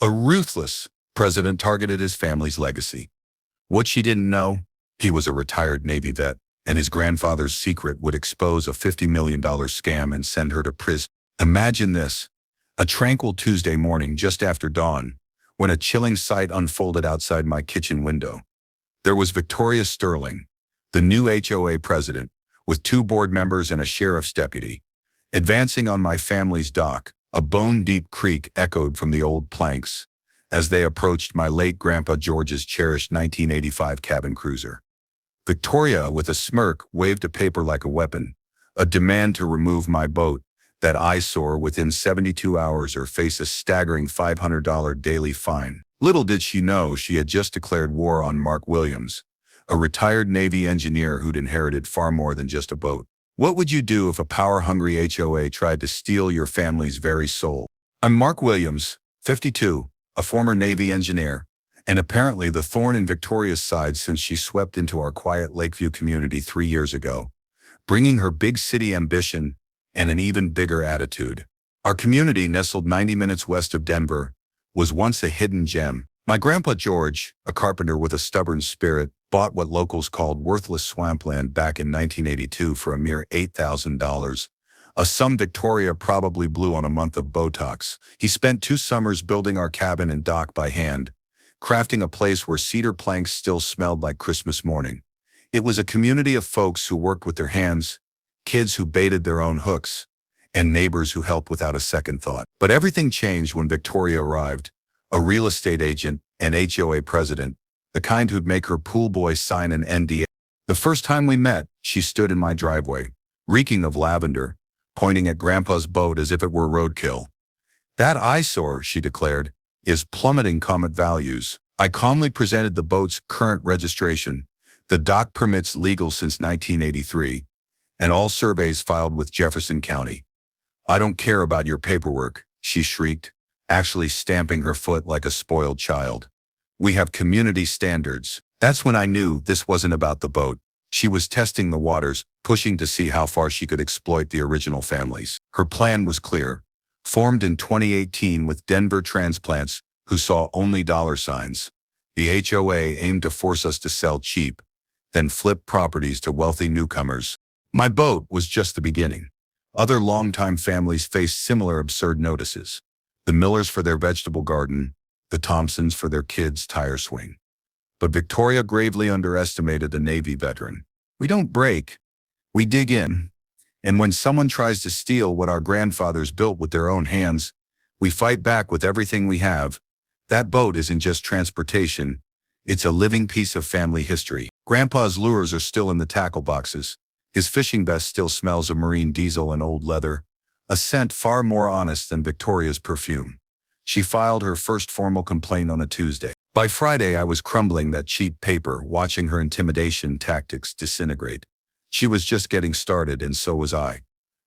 A ruthless president targeted his family's legacy. What she didn't know, he was a retired Navy vet, and his grandfather's secret would expose a $50 million scam and send her to prison. Imagine this, a tranquil Tuesday morning just after dawn, when a chilling sight unfolded outside my kitchen window. There was Victoria Sterling, the new HOA president, with 2 board members and a sheriff's deputy. Advancing on my family's dock, a bone-deep creak echoed from the old planks as they approached my late Grandpa George's cherished 1985 cabin cruiser. Victoria, with a smirk, waved a paper like a weapon, a demand to remove my boat, that eyesore within 72 hours or face a staggering $500 daily fine. Little did she know she had just declared war on Mark Williams, a retired Navy engineer who'd inherited far more than just a boat. What would you do if a power-hungry HOA tried to steal your family's very soul? I'm Mark Williams, 52, a former Navy engineer, and apparently the thorn in Victoria's side since she swept into our quiet Lakeview community 3 years ago, bringing her big city ambition and an even bigger attitude. Our community, nestled 90 minutes west of Denver, was once a hidden gem. My Grandpa George, a carpenter with a stubborn spirit, bought what locals called worthless swampland back in 1982 for a mere $8,000, a sum Victoria probably blew on a month of Botox. He spent 2 summers building our cabin and dock by hand, crafting a place where cedar planks still smelled like Christmas morning. It was a community of folks who worked with their hands, kids who baited their own hooks, and neighbors who helped without a second thought. But everything changed when Victoria arrived, a real estate agent and HOA president, the kind who'd make her pool boy sign an NDA. The first time we met, she stood in my driveway, reeking of lavender, pointing at Grandpa's boat as if it were roadkill. "That eyesore," she declared, "is plummeting comet values." I calmly presented the boat's current registration, the dock permits legal since 1983, and all surveys filed with Jefferson County. "I don't care about your paperwork," she shrieked, actually stamping her foot like a spoiled child. "We have community standards." That's when I knew this wasn't about the boat. She was testing the waters, pushing to see how far she could exploit the original families. Her plan was clear. Formed in 2018 with Denver transplants who saw only dollar signs, the HOA aimed to force us to sell cheap, then flip properties to wealthy newcomers. My boat was just the beginning. Other longtime families faced similar absurd notices. The Millers for their vegetable garden, the Thompsons for their kids' tire swing. But Victoria gravely underestimated the Navy veteran. "We don't break, we dig in. And when someone tries to steal what our grandfathers built with their own hands, we fight back with everything we have. That boat isn't just transportation, it's a living piece of family history." Grandpa's lures are still in the tackle boxes. His fishing vest still smells of marine diesel and old leather, a scent far more honest than Victoria's perfume. She filed her first formal complaint on a Tuesday. By Friday, I was crumbling that cheap paper, watching her intimidation tactics disintegrate. She was just getting started, and so was I.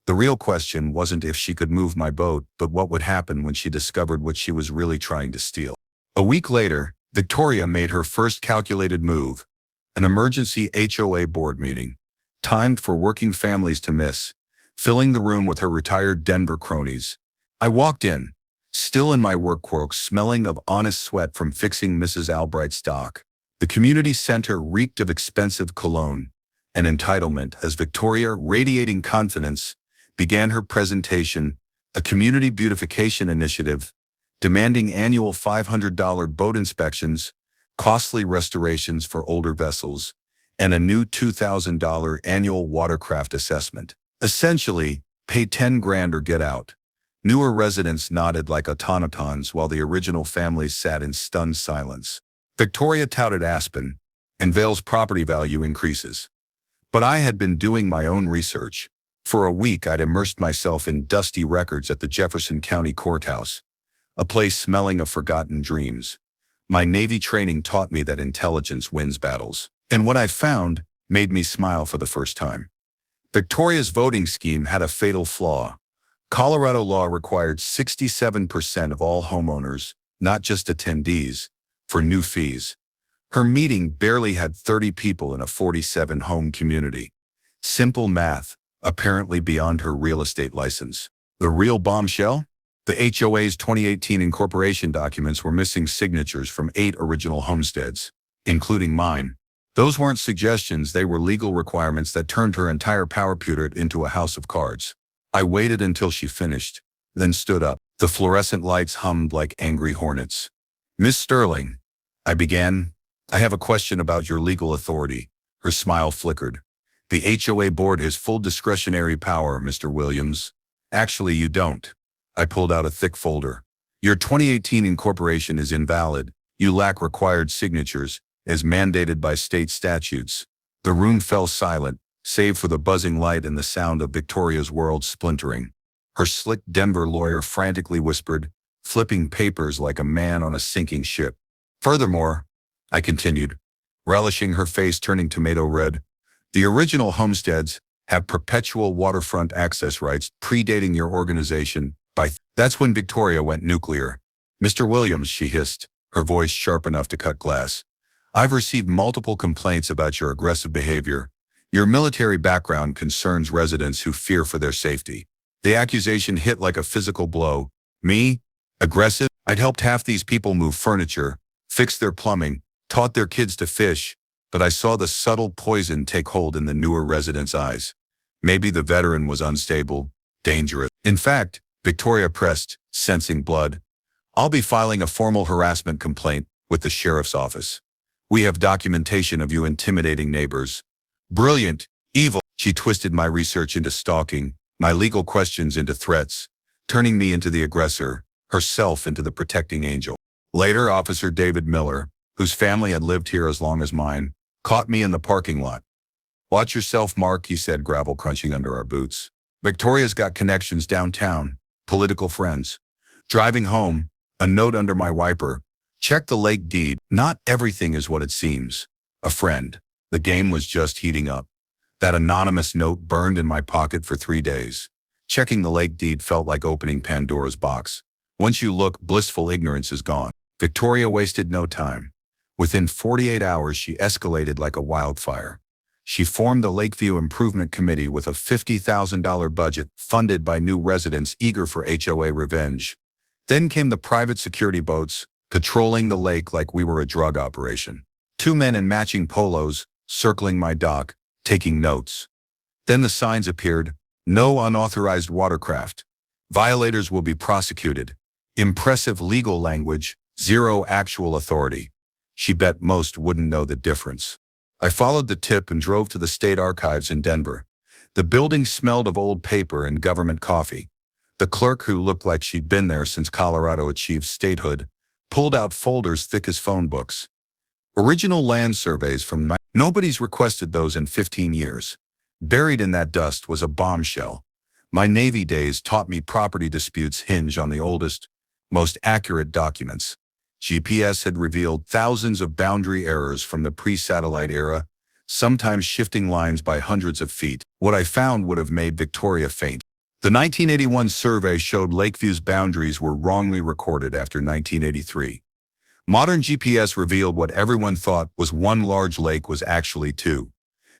The real question wasn't if she could move my boat, but what would happen when she discovered what she was really trying to steal. A week later, Victoria made her first calculated move, an emergency HOA board meeting, timed for working families to miss, filling the room with her retired Denver cronies. I walked in, still in my work cloak, smelling of honest sweat from fixing Mrs. Albright's dock. The community center reeked of expensive cologne and entitlement as Victoria, radiating confidence, began her presentation, a community beautification initiative, demanding annual $500 boat inspections, costly restorations for older vessels, and a new $2,000 annual watercraft assessment. Essentially, pay 10 grand or get out. Newer residents nodded like automatons while the original families sat in stunned silence. Victoria touted Aspen, and Vale's property value increases. But I had been doing my own research. For a week, I'd immersed myself in dusty records at the Jefferson County Courthouse, a place smelling of forgotten dreams. My Navy training taught me that intelligence wins battles. And what I found made me smile for the first time. Victoria's voting scheme had a fatal flaw. Colorado law required 67% of all homeowners, not just attendees, for new fees. Her meeting barely had 30 people in a 47-home community. Simple math, apparently beyond her real estate license. The real bombshell? The HOA's 2018 incorporation documents were missing signatures from 8 original homesteads, including mine. Those weren't suggestions, they were legal requirements that turned her entire power putrid into a house of cards. I waited until she finished, then stood up. The fluorescent lights hummed like angry hornets. "Miss Sterling," I began, "I have a question about your legal authority." Her smile flickered. "The HOA board has full discretionary power, Mr. Williams." "Actually, you don't." I pulled out a thick folder. "Your 2018 incorporation is invalid. You lack required signatures, as mandated by state statutes." The room fell silent, save for the buzzing light and the sound of Victoria's world splintering. Her slick Denver lawyer frantically whispered, flipping papers like a man on a sinking ship. "Furthermore," I continued, relishing her face turning tomato red, "the original homesteads have perpetual waterfront access rights predating your organization by That's when Victoria went nuclear. "Mr. Williams," she hissed, her voice sharp enough to cut glass, "I've received multiple complaints about your aggressive behavior. Your military background concerns residents who fear for their safety." The accusation hit like a physical blow. Me? Aggressive? I'd helped half these people move furniture, fixed their plumbing, taught their kids to fish, but I saw the subtle poison take hold in the newer residents' eyes. Maybe the veteran was unstable, dangerous. In fact, Victoria pressed, sensing blood, "I'll be filing a formal harassment complaint with the sheriff's office. We have documentation of you intimidating neighbors." Brilliant, evil. She twisted my research into stalking, my legal questions into threats, turning me into the aggressor, herself into the protecting angel. Later, Officer David Miller, whose family had lived here as long as mine, caught me in the parking lot. "Watch yourself, Mark," he said, gravel crunching under our boots. "Victoria's got connections downtown, political friends." Driving home, a note under my wiper, "Check the lake deed. Not everything is what it seems." A friend. The game was just heating up. That anonymous note burned in my pocket for 3 days. Checking the lake deed felt like opening Pandora's box. Once you look, blissful ignorance is gone. Victoria wasted no time. Within 48 hours, she escalated like a wildfire. She formed the Lakeview Improvement Committee with a $50,000 budget funded by new residents eager for HOA revenge. Then came the private security boats, patrolling the lake like we were a drug operation. 2 men in matching polos, circling my dock, taking notes. Then the signs appeared: "No unauthorized watercraft. Violators will be prosecuted." Impressive legal language, zero actual authority. She bet most wouldn't know the difference. I followed the tip and drove to the state archives in Denver. The building smelled of old paper and government coffee. The clerk, who looked like she'd been there since Colorado achieved statehood, pulled out folders thick as phone books. Original land surveys from Nobody's requested those in 15 years. Buried in that dust was a bombshell. My Navy days taught me property disputes hinge on the oldest, most accurate documents. GPS had revealed thousands of boundary errors from the pre-satellite era, sometimes shifting lines by hundreds of feet. What I found would have made Victoria faint. The 1981 survey showed Lakeview's boundaries were wrongly recorded after 1983. Modern GPS revealed what everyone thought was one large lake was actually 2,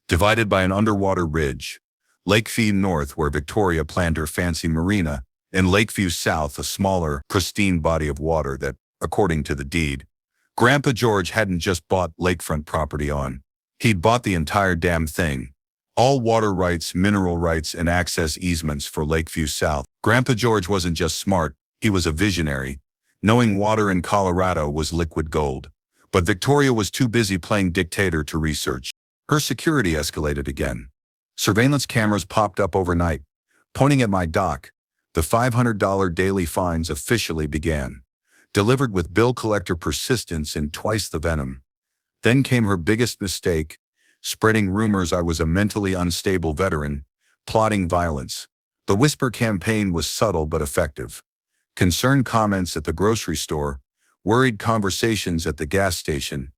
divided by an underwater ridge. Lakeview North, where Victoria planned her fancy marina, and Lakeview South, a smaller, pristine body of water that, according to the deed, Grandpa George hadn't just bought lakefront property on. He'd bought the entire damn thing. All water rights, mineral rights, and access easements for Lakeview South. Grandpa George wasn't just smart, he was a visionary, knowing water in Colorado was liquid gold. But Victoria was too busy playing dictator to research. Her security escalated again. Surveillance cameras popped up overnight, pointing at my dock. The $500 daily fines officially began, delivered with bill collector persistence and twice the venom. Then came her biggest mistake, spreading rumors I was a mentally unstable veteran, plotting violence. The whisper campaign was subtle but effective. Concerned comments at the grocery store, worried conversations at the gas station,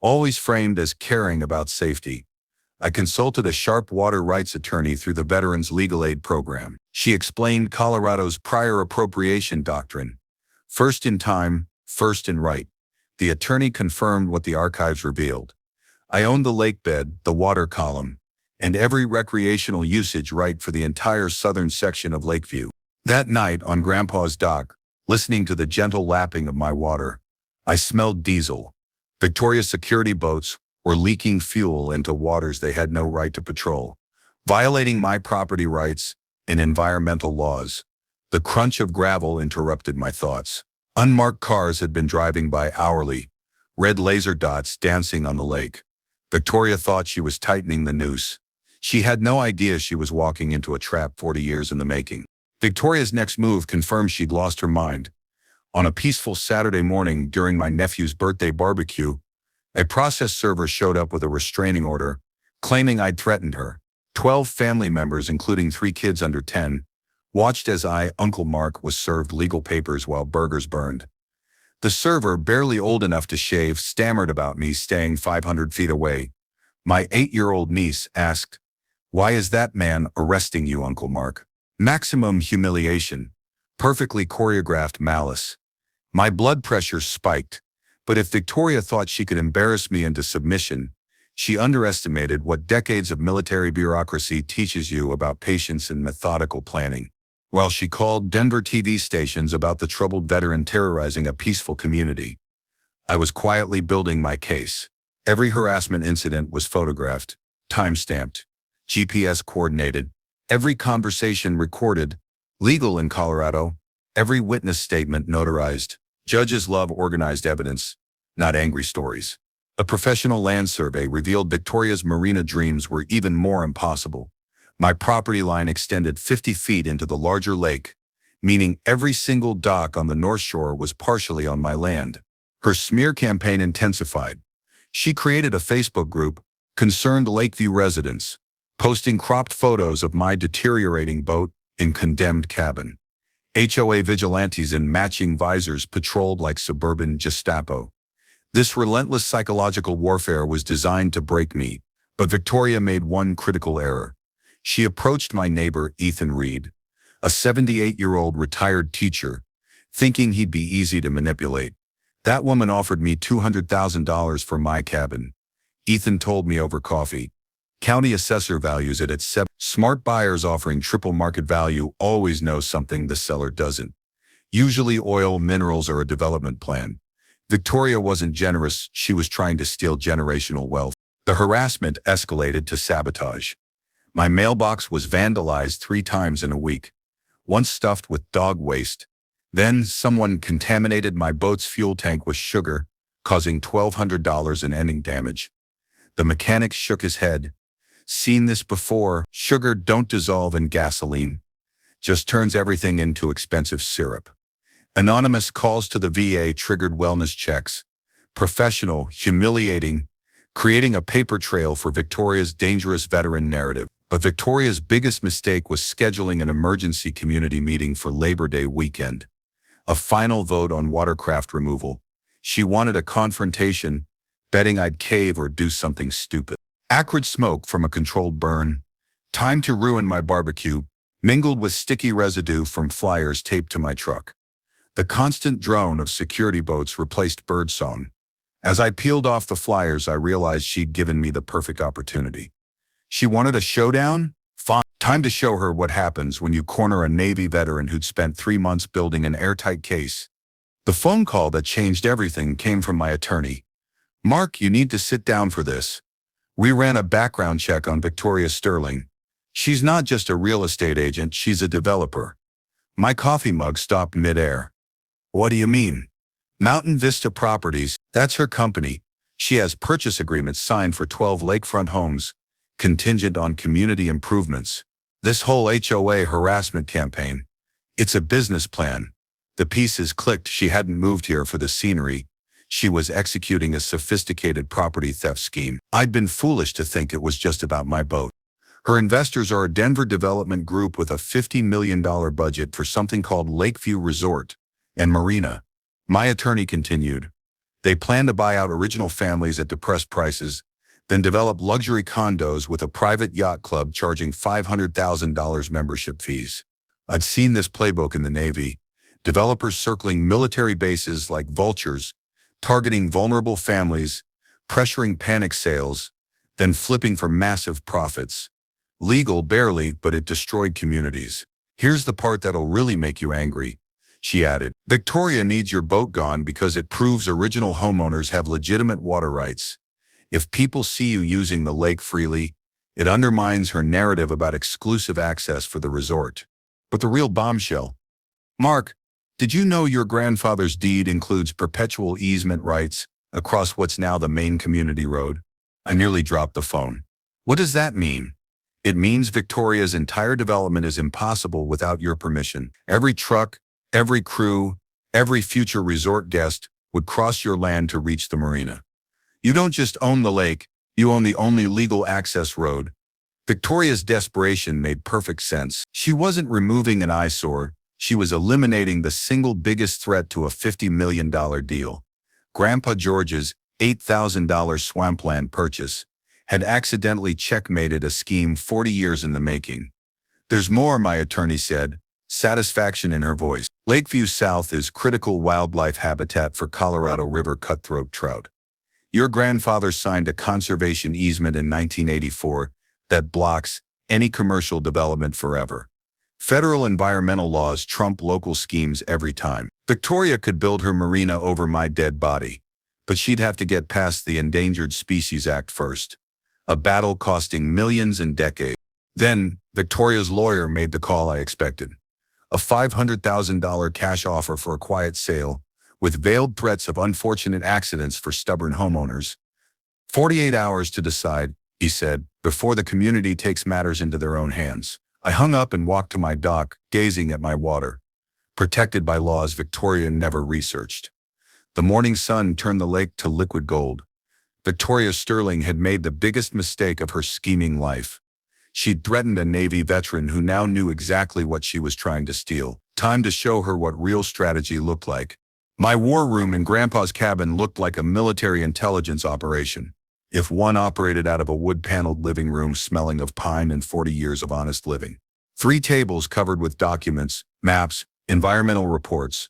always framed as caring about safety. I consulted a sharp water rights attorney through the Veterans Legal Aid Program. She explained Colorado's prior appropriation doctrine. First in time, first in right. The attorney confirmed what the archives revealed. I owned the lake bed, the water column, and every recreational usage right for the entire southern section of Lakeview. That night on Grandpa's dock, listening to the gentle lapping of my water, I smelled diesel. Victoria's security boats were leaking fuel into waters they had no right to patrol, violating my property rights and environmental laws. The crunch of gravel interrupted my thoughts. Unmarked cars had been driving by hourly, red laser dots dancing on the lake. Victoria thought she was tightening the noose. She had no idea she was walking into a trap 40 years in the making. Victoria's next move confirmed she'd lost her mind. On a peaceful Saturday morning during my nephew's birthday barbecue, a process server showed up with a restraining order, claiming I'd threatened her. 12 family members, including 3 kids under 10, watched as Uncle Mark, was served legal papers while burgers burned. The server, barely old enough to shave, stammered about me staying 500 feet away. My 8-year-old niece asked, "Why is that man arresting you, Uncle Mark?" Maximum humiliation. Perfectly choreographed malice. My blood pressure spiked, but if Victoria thought she could embarrass me into submission, she underestimated what decades of military bureaucracy teaches you about patience and methodical planning. While she called Denver TV stations about the troubled veteran terrorizing a peaceful community, I was quietly building my case. Every harassment incident was photographed, time-stamped, GPS coordinated, every conversation recorded, legal in Colorado, every witness statement notarized. Judges love organized evidence, not angry stories. A professional land survey revealed Victoria's marina dreams were even more impossible. My property line extended 50 feet into the larger lake, meaning every single dock on the North Shore was partially on my land. Her smear campaign intensified. She created a Facebook group, Concerned Lakeview Residents, posting cropped photos of my deteriorating boat and condemned cabin. HOA vigilantes in matching visors patrolled like suburban Gestapo. This relentless psychological warfare was designed to break me, but Victoria made one critical error. She approached my neighbor, Ethan Reed, a 78-year-old retired teacher, thinking he'd be easy to manipulate. That woman offered me $200,000 for my cabin. Ethan told me over coffee. County assessor values it at 7. Smart buyers offering triple market value always know something the seller doesn't. Usually oil, minerals, or a development plan. Victoria wasn't generous, she was trying to steal generational wealth. The harassment escalated to sabotage. My mailbox was vandalized 3 times in a week, once stuffed with dog waste. Then someone contaminated my boat's fuel tank with sugar, causing $1,200 in ending damage. The mechanic shook his head. "Seen this before. Sugar don't dissolve in gasoline. Just turns everything into expensive syrup." Anonymous calls to the VA triggered wellness checks. Professional, humiliating, creating a paper trail for Victoria's dangerous veteran narrative. But Victoria's biggest mistake was scheduling an emergency community meeting for Labor Day weekend. A final vote on watercraft removal. She wanted a confrontation, betting I'd cave or do something stupid. Acrid smoke from a controlled burn. Time to ruin my barbecue, mingled with sticky residue from flyers taped to my truck. The constant drone of security boats replaced birdsong. As I peeled off the flyers, I realized she'd given me the perfect opportunity. She wanted a showdown? Fine. Time to show her what happens when you corner a Navy veteran who'd spent 3 months building an airtight case. The phone call that changed everything came from my attorney. "Mark, you need to sit down for this. We ran a background check on Victoria Sterling. She's not just a real estate agent, she's a developer." My coffee mug stopped midair. "What do you mean?" "Mountain Vista Properties, that's her company. She has purchase agreements signed for 12 lakefront homes, contingent on community improvements. This whole HOA harassment campaign, it's a business plan." The pieces clicked. She hadn't moved here for the scenery. She was executing a sophisticated property theft scheme. I'd been foolish to think it was just about my boat. Her investors are a Denver development group with a $50 million budget for something called Lakeview Resort and Marina. My attorney continued. They plan to buy out original families at depressed prices, then develop luxury condos with a private yacht club charging $500,000 membership fees. I'd seen this playbook in the Navy. Developers circling military bases like vultures, targeting vulnerable families, pressuring panic sales, then flipping for massive profits. Legal barely, but it destroyed communities. Here's the part that'll really make you angry, she added. Victoria needs your boat gone because it proves original homeowners have legitimate water rights. If people see you using the lake freely, it undermines her narrative about exclusive access for the resort. But the real bombshell. Mark, did you know your grandfather's deed includes perpetual easement rights across what's now the main community road? I nearly dropped the phone. What does that mean? It means Victoria's entire development is impossible without your permission. Every truck, every crew, every future resort guest would cross your land to reach the marina. You don't just own the lake, you own the only legal access road. Victoria's desperation made perfect sense. She wasn't removing an eyesore, she was eliminating the single biggest threat to a $50 million deal. Grandpa George's $8,000 swampland purchase had accidentally checkmated a scheme 40 years in the making. There's more, my attorney said, satisfaction in her voice. Lakeview South is critical wildlife habitat for Colorado River cutthroat trout. Your grandfather signed a conservation easement in 1984 that blocks any commercial development forever. Federal environmental laws trump local schemes every time. Victoria could build her marina over my dead body, but she'd have to get past the Endangered Species Act first, a battle costing millions and decades. Then, Victoria's lawyer made the call I expected. A $500,000 cash offer for a quiet sale, with veiled threats of unfortunate accidents for stubborn homeowners. 48 hours to decide, he said, before the community takes matters into their own hands. I hung up and walked to my dock, gazing at my water, protected by laws Victoria never researched. The morning sun turned the lake to liquid gold. Victoria Sterling had made the biggest mistake of her scheming life. She'd threatened a Navy veteran who now knew exactly what she was trying to steal. Time to show her what real strategy looked like. My war room in Grandpa's cabin looked like a military intelligence operation, if one operated out of a wood-paneled living room smelling of pine and 40 years of honest living. 3 tables covered with documents, maps, environmental reports,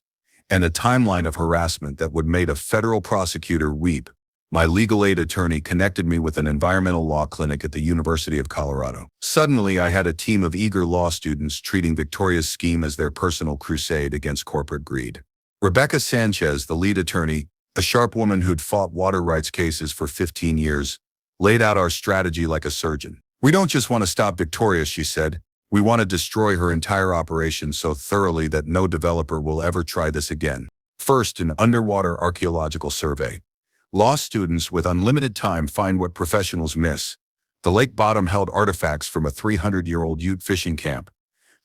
and a timeline of harassment that would make a federal prosecutor weep. My legal aid attorney connected me with an environmental law clinic at the University of Colorado. Suddenly, I had a team of eager law students treating Victoria's scheme as their personal crusade against corporate greed. Rebecca Sanchez, the lead attorney, a sharp woman who'd fought water rights cases for 15 years, laid out our strategy like a surgeon. We don't just want to stop Victoria, she said. We want to destroy her entire operation so thoroughly that no developer will ever try this again. First, an underwater archaeological survey. Law students with unlimited time find what professionals miss. The lake bottom held artifacts from a 300-year-old Ute fishing camp,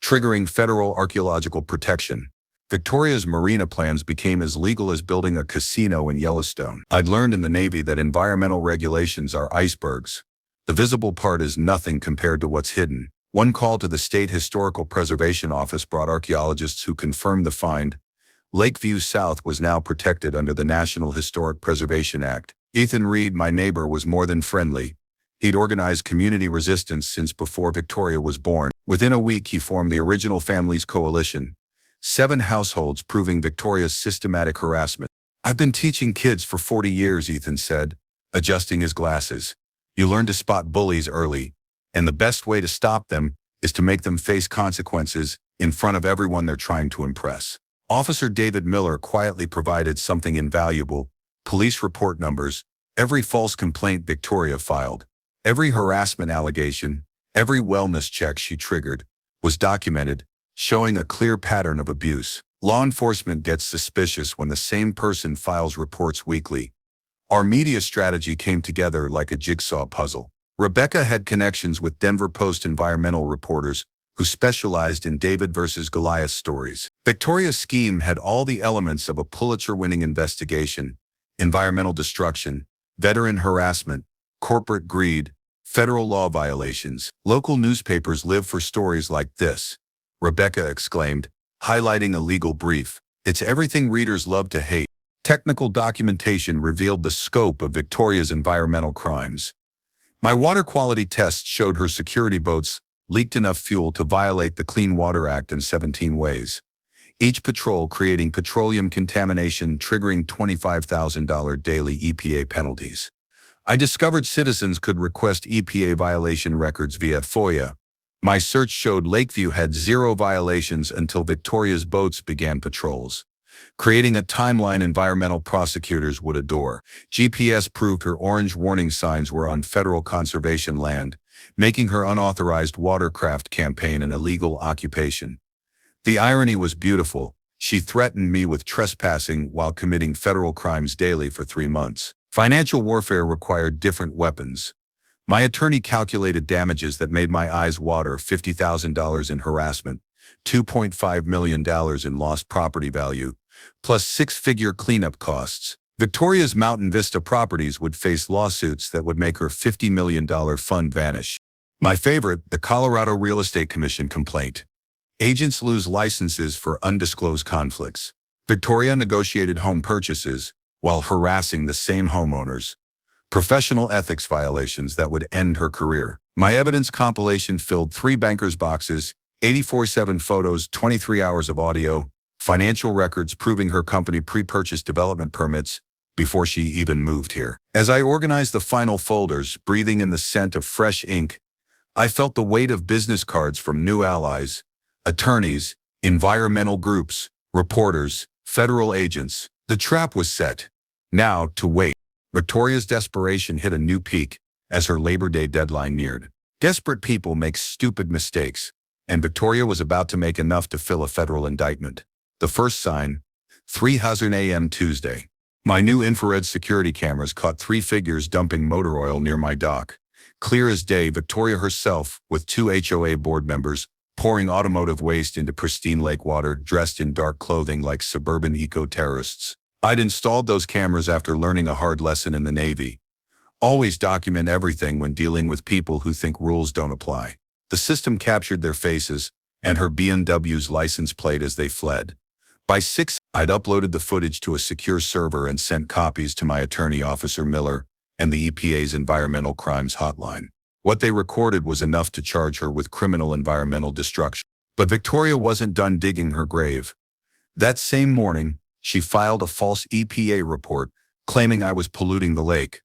triggering federal archaeological protection. Victoria's marina plans became as legal as building a casino in Yellowstone. I'd learned in the Navy that environmental regulations are icebergs. The visible part is nothing compared to what's hidden. One call to the State Historical Preservation Office brought archaeologists who confirmed the find. Lakeview South was now protected under the National Historic Preservation Act. Ethan Reed, my neighbor, was more than friendly. He'd organized community resistance since before Victoria was born. Within a week, he formed the Original Families Coalition. 7 households proving Victoria's systematic harassment. I've been teaching kids for 40 years, Ethan said, adjusting his glasses. You learn to spot bullies early, and the best way to stop them is to make them face consequences in front of everyone they're trying to impress. Officer David Miller quietly provided something invaluable: police report numbers, every false complaint Victoria filed, every harassment allegation, every wellness check she triggered, was documented, showing a clear pattern of abuse. Law enforcement gets suspicious when the same person files reports weekly. Our media strategy came together like a jigsaw puzzle. Rebecca had connections with Denver Post environmental reporters who specialized in David versus Goliath stories. Victoria's scheme had all the elements of a Pulitzer-winning investigation: environmental destruction, veteran harassment, corporate greed, federal law violations. Local newspapers live for stories like this, Rebecca exclaimed, highlighting a legal brief. It's everything readers love to hate. Technical documentation revealed the scope of Victoria's environmental crimes. My water quality tests showed her security boats leaked enough fuel to violate the Clean Water Act in 17 ways. Each patrol creating petroleum contamination, triggering $25,000 daily EPA penalties. I discovered citizens could request EPA violation records via FOIA, My search showed Lakeview had 0 violations until Victoria's boats began patrols, creating a timeline environmental prosecutors would adore. GPS proved her orange warning signs were on federal conservation land, making her unauthorized watercraft campaign an illegal occupation. The irony was beautiful. She threatened me with trespassing while committing federal crimes daily for 3 months. Financial warfare required different weapons. My attorney calculated damages that made my eyes water: $50,000 in harassment, $2.5 million in lost property value, plus 6-figure cleanup costs. Victoria's Mountain Vista properties would face lawsuits that would make her $50 million fund vanish. My favorite, the Colorado Real Estate Commission complaint. Agents lose licenses for undisclosed conflicts. Victoria negotiated home purchases while harassing the same homeowners. Professional ethics violations that would end her career. My evidence compilation filled 3 banker's boxes, 84/7 photos, 23 hours of audio, financial records proving her company pre-purchased development permits before she even moved here. As I organized the final folders, breathing in the scent of fresh ink, I felt the weight of business cards from new allies, attorneys, environmental groups, reporters, federal agents. The trap was set. Now, to wait. Victoria's desperation hit a new peak as her Labor Day deadline neared. Desperate people make stupid mistakes, and Victoria was about to make enough to fill a federal indictment. The first sign, 3:00 a.m. Tuesday. My new infrared security cameras caught 3 figures dumping motor oil near my dock. Clear as day, Victoria herself, with 2 HOA board members, pouring automotive waste into pristine lake water, dressed in dark clothing like suburban eco-terrorists. I'd installed those cameras after learning a hard lesson in the Navy. Always document everything when dealing with people who think rules don't apply. The system captured their faces and her BMW's license plate as they fled. By 6, I'd uploaded the footage to a secure server and sent copies to my attorney, Officer Miller, and the EPA's Environmental Crimes Hotline. What they recorded was enough to charge her with criminal environmental destruction. But Victoria wasn't done digging her grave. That same morning, she filed a false EPA report claiming I was polluting the lake.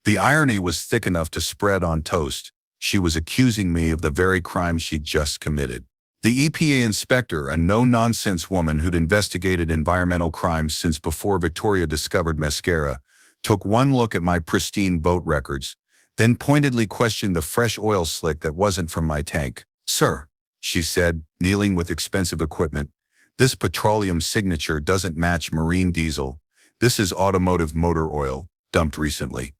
The irony was thick enough to spread on toast. She was accusing me of the very crime she'd just committed. The EPA inspector, a no-nonsense woman who'd investigated environmental crimes since before Victoria discovered mascara, took one look at my pristine boat records, then pointedly questioned the fresh oil slick that wasn't from my tank. "Sir," she said, kneeling with expensive equipment, "this petroleum signature doesn't match marine diesel. This is automotive motor oil, dumped recently."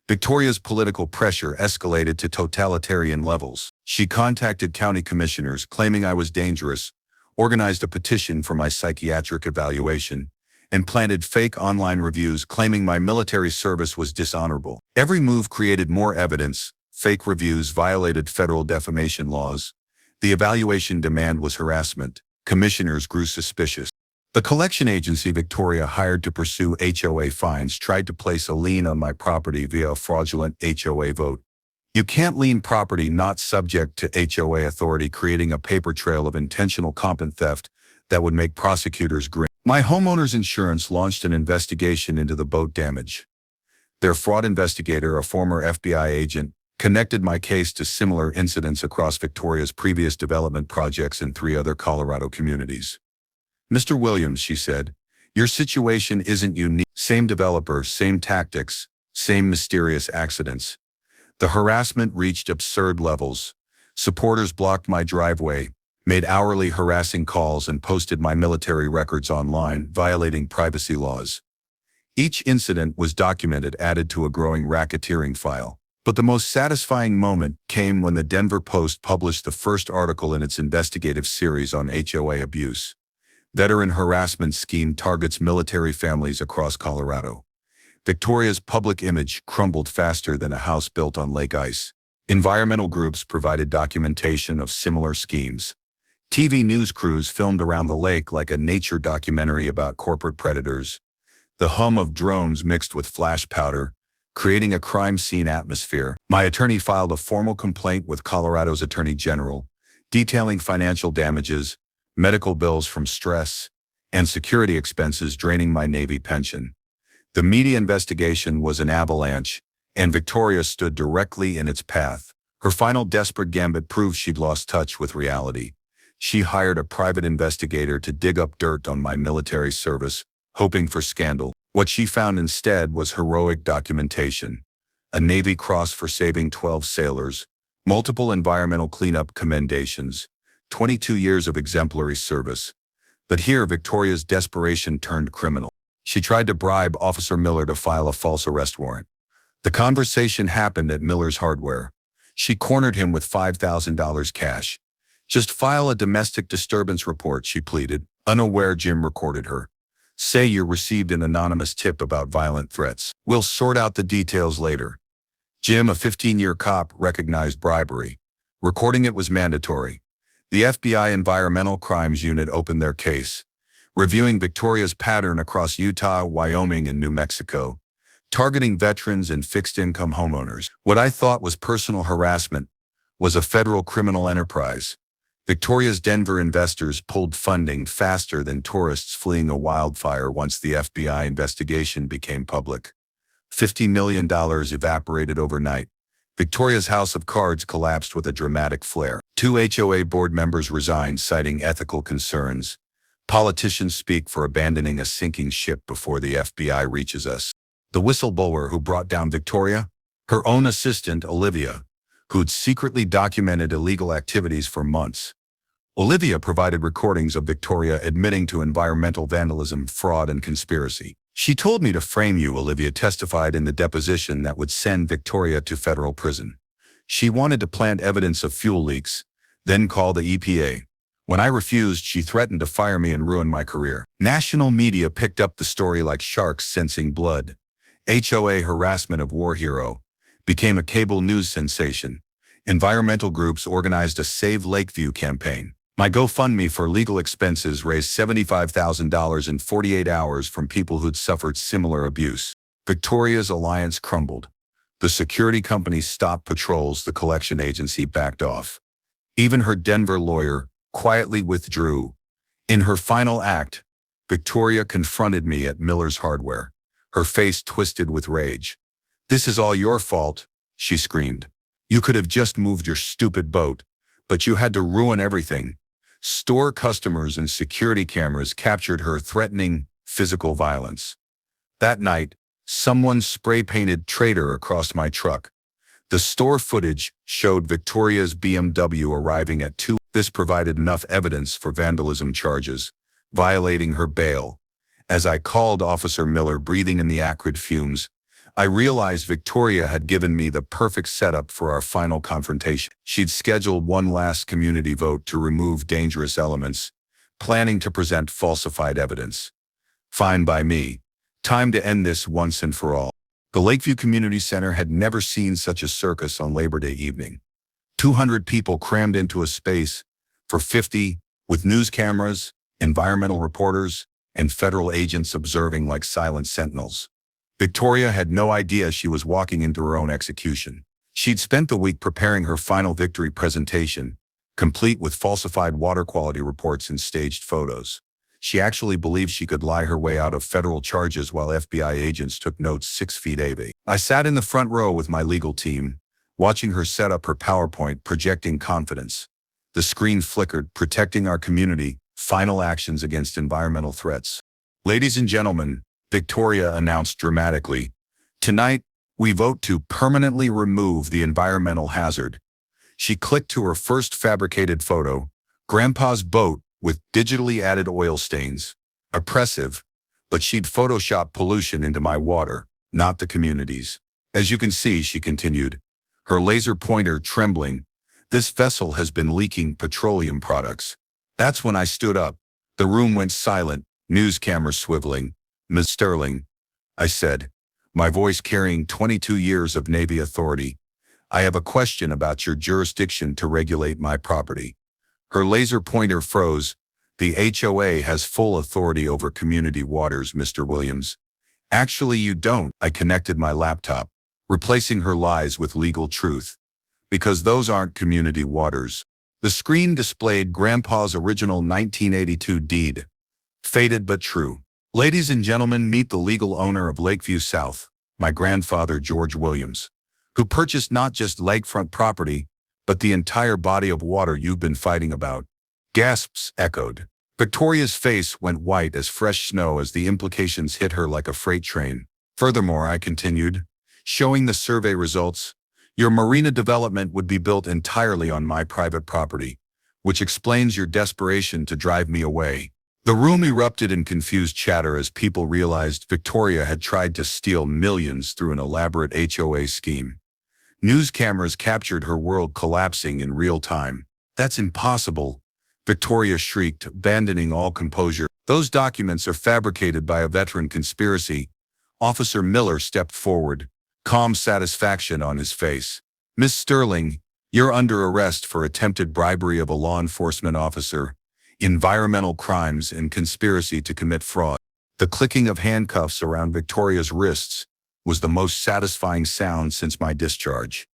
Victoria's political pressure escalated to totalitarian levels. She contacted county commissioners claiming I was dangerous, organized a petition for my psychiatric evaluation, and planted fake online reviews claiming my military service was dishonorable. Every move created more evidence. Fake reviews violated federal defamation laws. The evaluation demand was harassment. Commissioners grew suspicious. The collection agency Victoria hired to pursue HOA fines tried to place a lien on my property via a fraudulent HOA vote. You can't lien property not subject to HOA authority, creating a paper trail of intentional competent theft that would make prosecutors grin. My homeowner's insurance launched an investigation into the boat damage. Their fraud investigator, a former FBI agent, connected my case to similar incidents across Victoria's previous development projects in 3 other Colorado communities. "Mr. Williams," she said, "your situation isn't unique. Same developer, same tactics, same mysterious accidents." The harassment reached absurd levels. Supporters blocked my driveway, made hourly harassing calls, and posted my military records online, violating privacy laws. Each incident was documented, added to a growing racketeering file. But the most satisfying moment came when the Denver Post published the first article in its investigative series on HOA abuse. Veteran harassment scheme targets military families across Colorado. Victoria's public image crumbled faster than a house built on lake ice. Environmental groups provided documentation of similar schemes. TV news crews filmed around the lake like a nature documentary about corporate predators. The hum of drones mixed with flash powder, creating a crime scene atmosphere. My attorney filed a formal complaint with Colorado's Attorney General, detailing financial damages, medical bills from stress, and security expenses draining my Navy pension. The media investigation was an avalanche, and Victoria stood directly in its path, Her final desperate gambit proved she'd lost touch with reality. She hired a private investigator to dig up dirt on my military service, hoping for scandal. What she found instead was heroic documentation. A Navy Cross for saving 12 sailors, multiple environmental cleanup commendations, 22 years of exemplary service. But here Victoria's desperation turned criminal. She tried to bribe Officer Miller to file a false arrest warrant. The conversation happened at Miller's Hardware. She cornered him with $5,000 cash. "Just file a domestic disturbance report," she pleaded. Unaware Jim recorded her. "Say you received an anonymous tip about violent threats. We'll sort out the details later." Jim, a 15-year cop, recognized bribery. Recording it was mandatory. The FBI Environmental Crimes Unit opened their case, reviewing Victoria's pattern across Utah, Wyoming, and New Mexico, targeting veterans and fixed-income homeowners. What I thought was personal harassment was a federal criminal enterprise. Victoria's Denver investors pulled funding faster than tourists fleeing a wildfire once the FBI investigation became public. $50 million evaporated overnight. Victoria's house of cards collapsed with a dramatic flare. 2 HOA board members resigned, citing ethical concerns. Politicians speak for abandoning a sinking ship before the FBI reaches us. The whistleblower who brought down Victoria? Her own assistant, Olivia, who'd secretly documented illegal activities for months. Olivia provided recordings of Victoria admitting to environmental vandalism, fraud, and conspiracy. "She told me to frame you," Olivia testified in the deposition that would send Victoria to federal prison. "She wanted to plant evidence of fuel leaks, then call the EPA. When I refused, she threatened to fire me and ruin my career." National media picked up the story like sharks sensing blood. HOA harassment of war hero became a cable news sensation. Environmental groups organized a Save Lakeview campaign. My GoFundMe for legal expenses raised $75,000 in 48 hours from people who'd suffered similar abuse. Victoria's alliance crumbled. The security company stopped patrols, the collection agency backed off. Even her Denver lawyer quietly withdrew. In her final act, Victoria confronted me at Miller's Hardware, her face twisted with rage. "This is all your fault," she screamed. "You could have just moved your stupid boat, but you had to ruin everything." Store customers and security cameras captured her threatening physical violence. That night, someone spray-painted "Traitor" across my truck. The store footage showed Victoria's BMW arriving at 2. This provided enough evidence for vandalism charges, violating her bail. As I called Officer Miller, breathing in the acrid fumes, I realized Victoria had given me the perfect setup for our final confrontation. She'd scheduled one last community vote to remove dangerous elements, planning to present falsified evidence. Fine by me. Time to end this once and for all. The Lakeview Community Center had never seen such a circus on Labor Day evening. 200 people crammed into a space for 50, with news cameras, environmental reporters, and federal agents observing like silent sentinels. Victoria had no idea she was walking into her own execution. She'd spent the week preparing her final victory presentation, complete with falsified water quality reports and staged photos. She actually believed she could lie her way out of federal charges while FBI agents took notes 6 feet away. I sat in the front row with my legal team, watching her set up her PowerPoint projecting confidence. The screen flickered, protecting our community, final actions against environmental threats. "Ladies and gentlemen," Victoria announced dramatically, "tonight, we vote to permanently remove the environmental hazard." She clicked to her first fabricated photo, Grandpa's boat with digitally added oil stains. Oppressive, but she'd photoshopped pollution into my water, not the community's. "As you can see," she continued, her laser pointer trembling, "this vessel has been leaking petroleum products." That's when I stood up. The room went silent, news cameras swiveling. "Ms. Sterling," I said, my voice carrying 22 years of Navy authority, "I have a question about your jurisdiction to regulate my property." Her laser pointer froze. "The HOA has full authority over community waters, Mr. Williams." "Actually, you don't." I connected my laptop, replacing her lies with legal truth. "Because those aren't community waters." The screen displayed Grandpa's original 1982 deed. Faded but true. "Ladies and gentlemen, meet the legal owner of Lakeview South, my grandfather George Williams, who purchased not just lakefront property, But the entire body of water you've been fighting about. Gasps echoed. Victoria's face went white as fresh snow as the implications hit her like a freight train. Furthermore, I continued, showing the survey results, your marina development would be built entirely on my private property, which explains your desperation to drive me away. The room erupted in confused chatter as people realized Victoria had tried to steal millions through an elaborate HOA scheme. News cameras captured her world collapsing in real time. That's impossible, Victoria shrieked, abandoning all composure. Those documents are fabricated by a veteran conspiracy. Officer Miller stepped forward, calm satisfaction on his face. Miss Sterling, you're under arrest for attempted bribery of a law enforcement officer, environmental crimes, and conspiracy to commit fraud. The clicking of handcuffs around Victoria's wrists was the most satisfying sound since my discharge.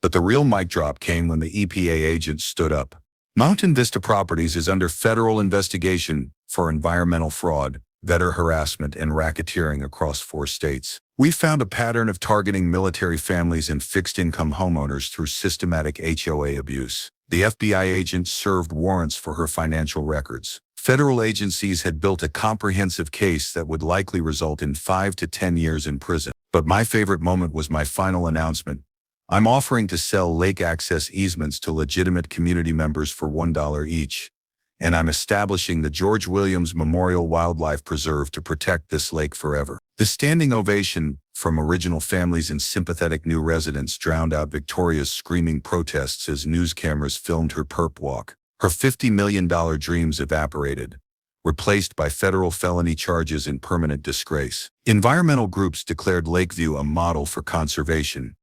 But the real mic drop came when the EPA agent stood up. Mountain Vista Properties is under federal investigation for environmental fraud, veteran harassment, and racketeering across 4 states. We found a pattern of targeting military families and fixed-income homeowners through systematic HOA abuse. The FBI agent served warrants for her financial records. Federal agencies had built a comprehensive case that would likely result in 5 to 10 years in prison. But my favorite moment was my final announcement. I'm offering to sell lake access easements to legitimate community members for $1 each, and I'm establishing the George Williams Memorial Wildlife Preserve to protect this lake forever. The standing ovation from original families and sympathetic new residents drowned out Victoria's screaming protests as news cameras filmed her perp walk. Her $50 million dreams evaporated, replaced by federal felony charges and permanent disgrace. Environmental groups declared Lakeview a model for conservation.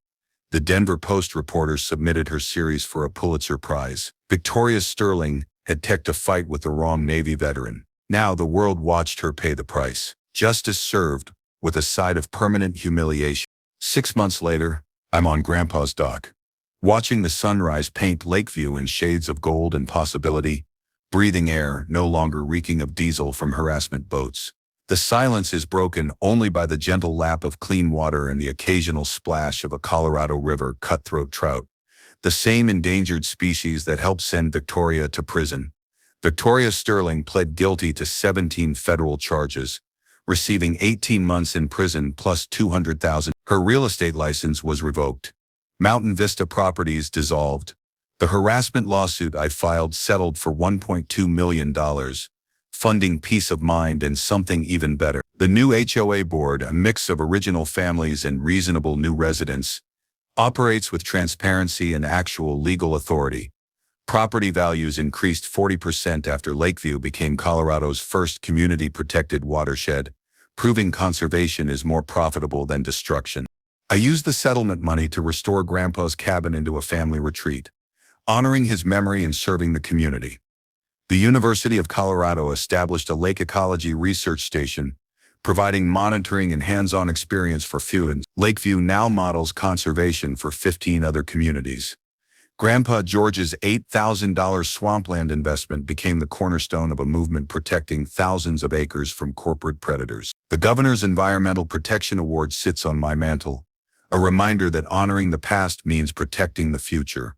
The Denver Post reporter submitted her series for a Pulitzer Prize. Victoria Sterling had teched a fight with the wrong Navy veteran. Now the world watched her pay the price. Justice served, with a side of permanent humiliation. 6 months later, I'm on Grandpa's dock, watching the sunrise paint Lakeview in shades of gold and possibility, breathing air no longer reeking of diesel from harassment boats. The silence is broken only by the gentle lap of clean water and the occasional splash of a Colorado River cutthroat trout, the same endangered species that helped send Victoria to prison. Victoria Sterling pled guilty to 17 federal charges, receiving 18 months in prison plus $200,000. Her real estate license was revoked. Mountain Vista Properties dissolved. The harassment lawsuit I filed settled for $1.2 million. Funding peace of mind and something even better. The new HOA board, a mix of original families and reasonable new residents, operates with transparency and actual legal authority. Property values increased 40% after Lakeview became Colorado's first community-protected watershed, proving conservation is more profitable than destruction. I used the settlement money to restore Grandpa's cabin into a family retreat, honoring his memory and serving the community. The University of Colorado established a lake ecology research station, providing monitoring and hands-on experience for students. Lakeview now models conservation for 15 other communities. Grandpa George's $8,000 swampland investment became the cornerstone of a movement protecting thousands of acres from corporate predators. The Governor's Environmental Protection Award sits on my mantle, a reminder that honoring the past means protecting the future.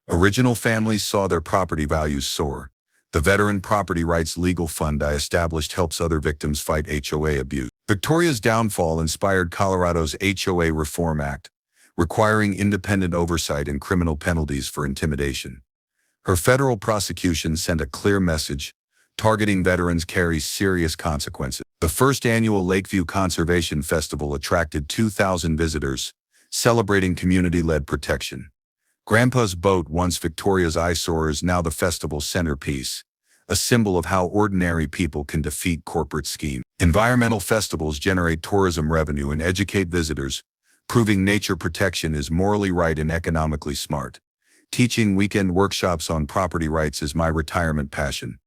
Original families saw their property values soar. The Veteran Property Rights Legal Fund I established helps other victims fight HOA abuse. Victoria's downfall inspired Colorado's HOA Reform Act, requiring independent oversight and criminal penalties for intimidation. Her federal prosecution sent a clear message: targeting veterans carries serious consequences. The first annual Lakeview Conservation Festival attracted 2,000 visitors, celebrating community-led protection. Grandpa's boat, once Victoria's eyesore, is now the festival's centerpiece, a symbol of how ordinary people can defeat corporate schemes. Environmental festivals generate tourism revenue and educate visitors, proving nature protection is morally right and economically smart. Teaching weekend workshops on property rights is my retirement passion,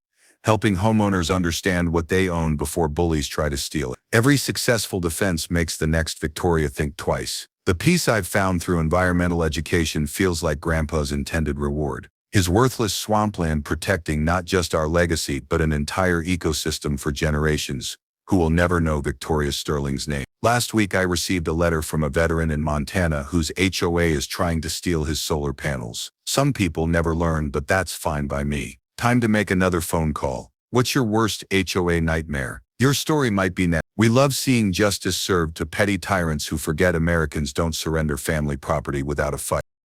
helping homeowners understand what they own before bullies try to steal it. Every successful defense makes the next Victoria think twice. The peace I've found through environmental education feels like Grandpa's intended reward. His worthless swampland protecting not just our legacy but an entire ecosystem for generations, who will never know Victoria Sterling's name. Last week I received a letter from a veteran in Montana whose HOA is trying to steal his solar panels. Some people never learn, but that's fine by me. Time to make another phone call. What's your worst HOA nightmare? Your story might be next. We love seeing justice served to petty tyrants who forget Americans don't surrender family property without a fight.